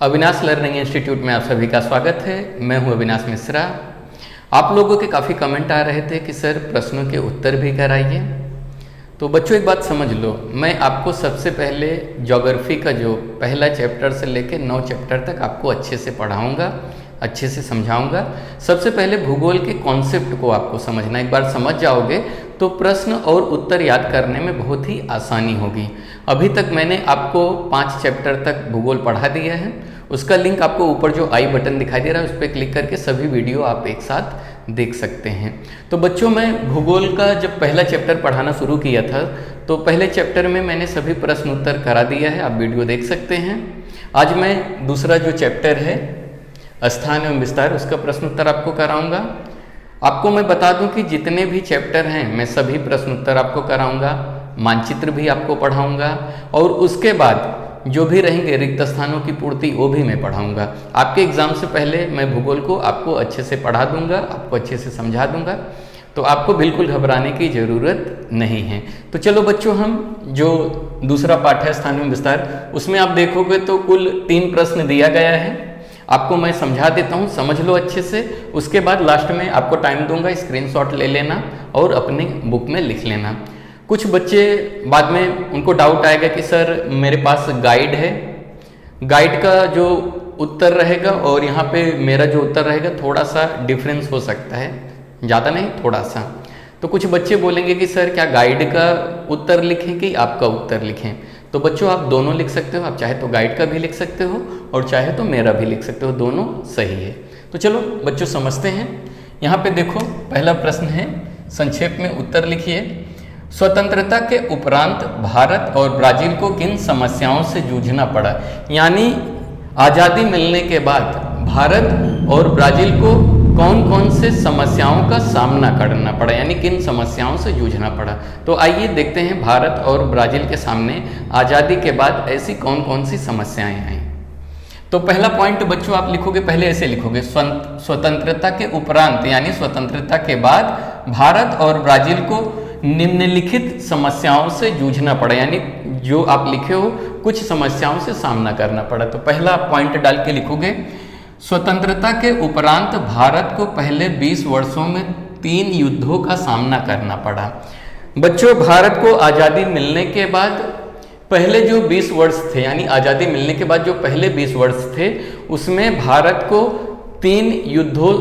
Avinash learning institute में आप सभी का स्वागत है। मैं हूं अविनाश मिश्रा। आप लोगों के काफ़ी कमेंट आ रहे थे कि सर प्रश्नों के उत्तर भी कराइए। तो बच्चों एक बात समझ लो, मैं आपको सबसे पहले ज्योग्राफी का जो पहला चैप्टर से लेकर 9 चैप्टर तक आपको अच्छे से पढ़ाऊँगा, अच्छे से समझाऊंगा। सबसे पहले भूगोल के कॉन्सेप्ट को आपको समझना, एक बार समझ जाओगे तो प्रश्न और उत्तर याद करने में बहुत ही आसानी होगी। अभी तक मैंने आपको 5 चैप्टर तक भूगोल पढ़ा दिया है। उसका लिंक आपको ऊपर जो आई बटन दिखाई दे रहा है उस पर क्लिक करके सभी वीडियो आप एक साथ देख सकते हैं। तो बच्चों, मैं भूगोल का जब पहला चैप्टर पढ़ाना शुरू किया था तो पहले चैप्टर में मैंने सभी प्रश्न उत्तर करा दिया है, आप वीडियो देख सकते हैं। आज मैं दूसरा जो चैप्टर है स्थान एवं विस्तार, उसका प्रश्न उत्तर आपको कराऊंगा। आपको मैं बता दूं कि जितने भी चैप्टर हैं मैं सभी प्रश्न उत्तर आपको कराऊंगा, मानचित्र भी आपको पढ़ाऊंगा और उसके बाद जो भी रहेंगे रिक्त स्थानों की पूर्ति वो भी मैं पढ़ाऊंगा। आपके एग्जाम से पहले मैं भूगोल को आपको अच्छे से पढ़ा दूंगा, आपको अच्छे से समझा दूंगा, तो आपको बिल्कुल घबराने की ज़रूरत नहीं है। तो चलो बच्चों, हम जो दूसरा पाठ है स्थान एवं विस्तार, उसमें आप देखोगे तो कुल 3 प्रश्न दिया गया है। आपको मैं समझा देता हूँ, समझ लो अच्छे से। उसके बाद लास्ट में आपको टाइम दूंगा, स्क्रीनशॉट ले लेना और अपनी बुक में लिख लेना। कुछ बच्चे बाद में उनको डाउट आएगा कि सर मेरे पास गाइड है, गाइड का जो उत्तर रहेगा और यहाँ पे मेरा जो उत्तर रहेगा थोड़ा सा डिफरेंस हो सकता है, ज़्यादा नहीं, थोड़ा सा। तो कुछ बच्चे बोलेंगे कि सर क्या गाइड का उत्तर लिखें कि आपका उत्तर लिखें। तो बच्चों, आप दोनों लिख सकते हो, आप चाहे तो गाइड का भी लिख सकते हो और चाहे तो मेरा भी लिख सकते हो, दोनों सही है। तो चलो बच्चों समझते हैं। यहाँ पे देखो पहला प्रश्न है, संक्षेप में उत्तर लिखिए। स्वतंत्रता के उपरांत भारत और ब्राजील को किन समस्याओं से जूझना पड़ा? यानी आज़ादी मिलने के बाद भारत और ब्राजील को कौन कौन से समस्याओं का सामना करना पड़ा, यानी किन समस्याओं से जूझना पड़ा। तो आइए देखते हैं भारत और ब्राजील के सामने आज़ादी के बाद ऐसी कौन कौन सी समस्याएं आई। तो पहला पॉइंट बच्चों आप लिखोगे, पहले ऐसे लिखोगे, स्वतंत्रता के उपरांत यानी स्वतंत्रता के बाद भारत और ब्राजील को निम्नलिखित समस्याओं से जूझना पड़ा, यानी जो आप लिखे हो कुछ समस्याओं से सामना करना पड़ा। तो पहला पॉइंट डाल के लिखोगे, स्वतंत्रता के उपरांत भारत को पहले 20 वर्षों में 3 युद्धों का सामना करना पड़ा। बच्चों, भारत को आज़ादी मिलने के बाद पहले जो 20 वर्ष थे, यानी आज़ादी मिलने के बाद जो पहले 20 वर्ष थे उसमें भारत को 3 युद्धों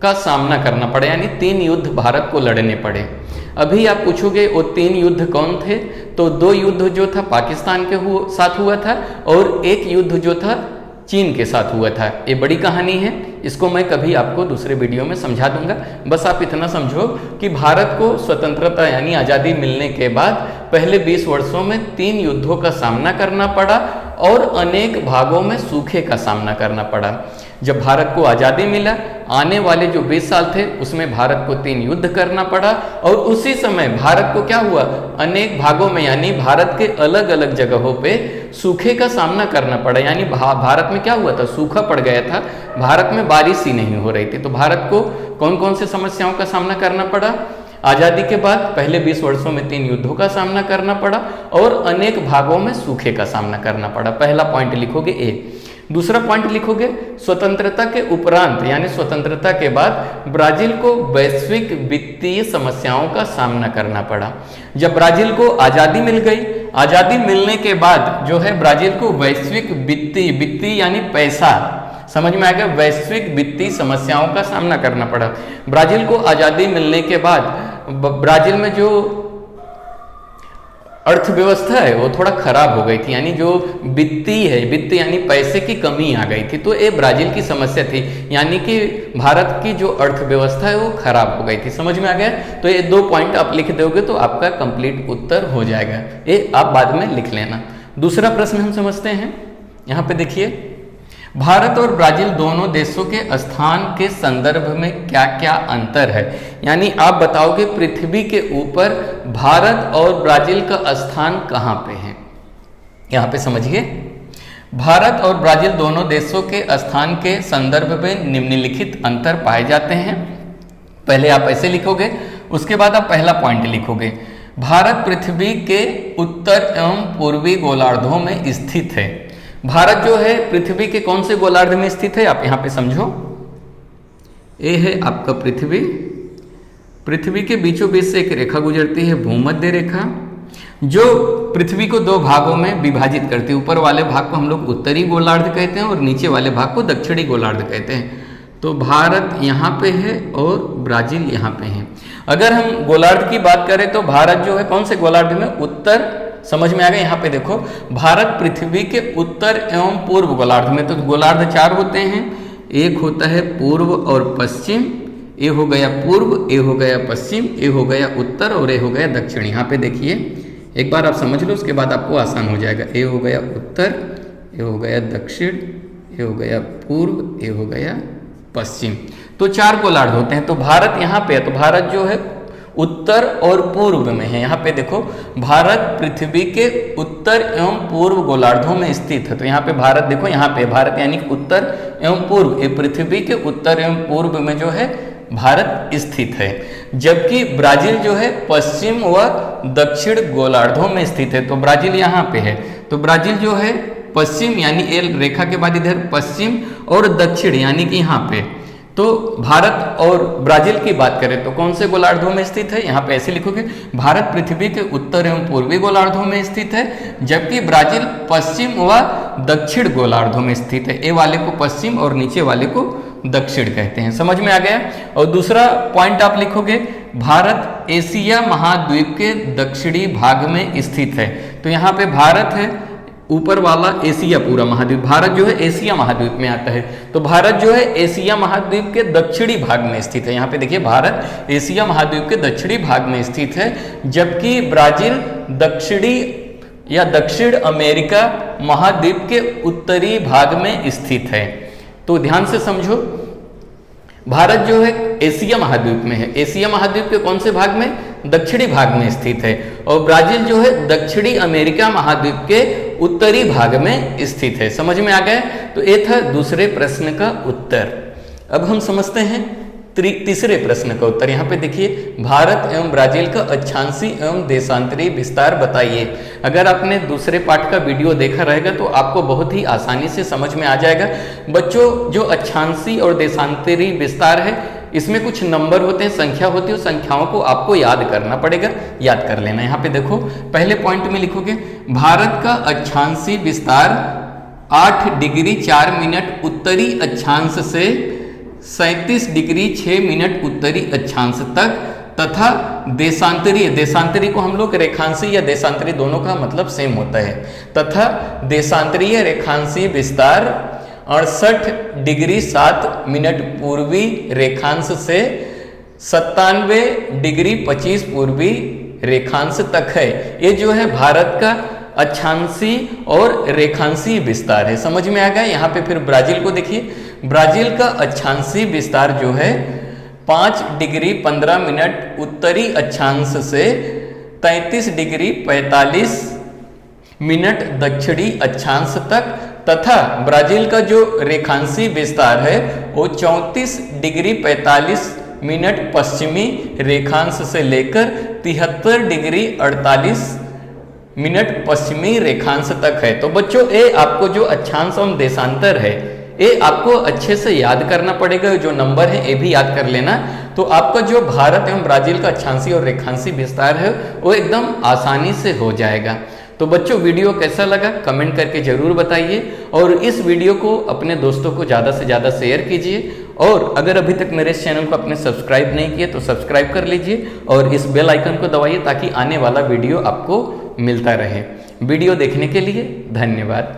का सामना करना पड़ा, यानी 3 युद्ध भारत को लड़ने पड़े। अभी आप पूछोगे वो 3 युद्ध कौन थे? तो 2 युद्ध जो था पाकिस्तान के साथ हुआ था और एक युद्ध जो था चीन के साथ हुआ था। ये बड़ी कहानी है, इसको मैं कभी आपको दूसरे वीडियो में समझा दूंगा। बस आप इतना समझो कि भारत को स्वतंत्रता यानी आज़ादी मिलने के बाद पहले 20 वर्षों में 3 युद्धों का सामना करना पड़ा और अनेक भागों में सूखे का सामना करना पड़ा। जब भारत को आज़ादी मिला, आने वाले जो 20 साल थे उसमें भारत को 3 युद्ध करना पड़ा और उसी समय भारत को क्या हुआ, अनेक भागों में यानी भारत के अलग अलग जगहों पे सूखे का सामना करना पड़ा। यानी भारत में क्या हुआ था, सूखा पड़ गया था, भारत में बारिश ही नहीं हो रही थी। तो भारत को कौन कौन से समस्याओं का सामना करना पड़ा? आज़ादी के बाद पहले 20 वर्षों में 3 युद्धों का सामना करना पड़ा और अनेक भागों में सूखे का सामना करना पड़ा। पहला पॉइंट लिखोगे ए। दूसरा पॉइंट लिखोगे, स्वतंत्रता के उपरांत यानी स्वतंत्रता के बाद ब्राजील को वैश्विक वित्तीय समस्याओं का सामना करना पड़ा। जब ब्राजील को आज़ादी मिल गई, आज़ादी मिलने के बाद जो है ब्राजील को वैश्विक वित्तीय यानी पैसा, समझ में आ गया, वैश्विक वित्तीय समस्याओं का सामना करना पड़ा। ब्राजील को आज़ादी मिलने के बाद ब्राजील में जो अर्थव्यवस्था है वो थोड़ा खराब हो गई थी, यानी जो वित्तीय है, वित्त यानी पैसे की कमी आ गई थी। तो ये ब्राजील की समस्या थी, यानी कि भारत की जो अर्थव्यवस्था है वो खराब हो गई थी। समझ में आ गया? तो ये 2 पॉइंट आप लिख दोगे तो आपका कंप्लीट उत्तर हो जाएगा, ये आप बाद में लिख लेना। दूसरा प्रश्न हम समझते हैं। यहाँ पे देखिए, भारत और ब्राजील दोनों देशों के स्थान के संदर्भ में क्या क्या अंतर है? यानी आप बताओगे पृथ्वी के ऊपर भारत और ब्राजील का स्थान कहाँ पे है। यहाँ पे समझिए, भारत और ब्राजील दोनों देशों के स्थान के संदर्भ में निम्नलिखित अंतर पाए जाते हैं। पहले आप ऐसे लिखोगे, उसके बाद आप पहला पॉइंट लिखोगे, भारत पृथ्वी के उत्तर एवं पूर्वी गोलार्धों में स्थित है। भारत जो है पृथ्वी के कौन से गोलार्ध में स्थित है, आप यहां पे समझो। ये है आपका पृथ्वी, पृथ्वी के बीचों बीच से एक रेखा गुजरती है, भूमध्य रेखा, जो पृथ्वी को दो भागों में विभाजित करती है। ऊपर वाले भाग को हम लोग उत्तरी गोलार्ध कहते हैं और नीचे वाले भाग को दक्षिणी गोलार्ध कहते हैं। तो भारत यहाँ पे है और ब्राजील यहाँ पे है। अगर हम गोलार्ध की बात करें तो भारत जो है कौन से गोलार्ध में, उत्तर, समझ में आ गया। यहाँ पे देखो, भारत पृथ्वी के उत्तर एवं पूर्व गोलार्ध में, तो गोलार्ध 4 होते हैं, एक होता है पूर्व और पश्चिम, ये हो गया पूर्व, ये हो गया पश्चिम, ये हो गया उत्तर और ये हो गया दक्षिण। यहाँ पे देखिए, एक बार आप समझ लो, उसके बाद आपको आसान हो जाएगा। ये हो गया उत्तर, ये हो गया दक्षिण, ये हो गया पूर्व, ये हो गया पश्चिम। तो 4 गोलार्ध होते हैं। तो भारत यहाँ पे है, तो भारत जो है उत्तर और पूर्व में है। यहाँ पे देखो, भारत पृथ्वी के उत्तर एवं पूर्व गोलार्धों में स्थित है। तो यहाँ पे भारत देखो, यहाँ पे भारत यानी कि उत्तर एवं पूर्व, ये पृथ्वी के उत्तर एवं पूर्व में जो है भारत स्थित है। जबकि ब्राजील जो है पश्चिम व दक्षिण गोलार्धों में स्थित है। तो ब्राजील यहाँ पे है, तो ब्राजील जो है पश्चिम यानी एल रेखा के बाद इधर पश्चिम और दक्षिण यानी कि यहाँ पे। तो भारत और ब्राजील की बात करें तो कौन से गोलार्धों में स्थित है, यहाँ पे ऐसे लिखोगे, भारत पृथ्वी के उत्तर एवं पूर्वी गोलार्धों में स्थित है, जबकि ब्राजील पश्चिम व दक्षिण गोलार्धों में स्थित है। ए वाले को पश्चिम और नीचे वाले को दक्षिण कहते हैं। समझ में आ गया। और दूसरा पॉइंट आप लिखोगे, भारत एशिया महाद्वीप के दक्षिणी भाग में स्थित है। तो यहाँ पे भारत है, ऊपर वाला एशिया पूरा महाद्वीप, भारत जो है एशिया महाद्वीप में आता है। तो भारत जो है एशिया महाद्वीप के दक्षिणी भाग में स्थित है। यहाँ पे देखिए, भारत एशिया महाद्वीप के दक्षिणी भाग में स्थित है, जबकि ब्राजील दक्षिणी या दक्षिण अमेरिका महाद्वीप के उत्तरी भाग में स्थित है। तो ध्यान से समझो, भारत जो है एशिया महाद्वीप में है, एशिया महाद्वीप के कौन से भाग में, दक्षिणी भाग में स्थित है, और ब्राजील जो है दक्षिणी अमेरिका महाद्वीप के उत्तरी भाग में स्थित है। समझ में आ गया। तो ये था दूसरे प्रश्न का उत्तर। अब हम समझते हैं तीसरे प्रश्न का उत्तर। यहाँ पे देखिए, भारत एवं ब्राजील का अक्षांशी एवं देशांतरी विस्तार बताइए। अगर आपने दूसरे पार्ट का वीडियो देखा रहेगा तो आपको बहुत ही आसानी से समझ में आ जाएगा। बच्चों, जो अक्षांशी और देशांतरी विस्तार है, इसमें कुछ नंबर होते हैं, संख्या होती है, उस संख्याओं को आपको याद करना पड़ेगा, याद कर लेना। यहाँ पे देखो, पहले पॉइंट में लिखोगे, भारत का अक्षांशी विस्तार 8 डिग्री 4 मिनट उत्तरी अक्षांश से 37 डिग्री 6 मिनट उत्तरी अक्षांश तक, तथा देशांतरी, देशांतरी को हम लोग रेखांशी या देशांतरी दोनों का मतलब सेम होता है, तथा देशांतरीय रेखांशी विस्तार 68 डिग्री 7 मिनट पूर्वी रेखांश से 97 डिग्री 25 पूर्वी रेखांश तक है। ये जो है भारत का अक्षांशी और रेखांशी विस्तार है। समझ में आ गया। यहाँ पे फिर ब्राजील को देखिए, ब्राजील का अक्षांशी विस्तार जो है 5 डिग्री 15 मिनट उत्तरी अक्षांश से 33 डिग्री 45 मिनट दक्षिणी अक्षांश तक, तथा ब्राजील का जो रेखांशी विस्तार है वो 34 डिग्री 45 मिनट पश्चिमी रेखांश से लेकर 73 डिग्री 48 मिनट पश्चिमी रेखांश तक है। तो बच्चों, ये आपको जो अक्षांश एवं देशांतर है, ये आपको अच्छे से याद करना पड़ेगा। जो नंबर है ये भी याद कर लेना। तो आपका जो भारत एवं ब्राजील का अक्षांशी और रेखांशी विस्तार है वो एकदम आसानी से हो जाएगा। तो बच्चों, वीडियो कैसा लगा कमेंट करके जरूर बताइए, और इस वीडियो को अपने दोस्तों को ज़्यादा से ज़्यादा शेयर कीजिए। और अगर अभी तक मेरे इस चैनल को आपने सब्सक्राइब नहीं किया तो सब्सक्राइब कर लीजिए और इस बेल आइकन को दबाइए ताकि आने वाला वीडियो आपको मिलता रहे। वीडियो देखने के लिए धन्यवाद।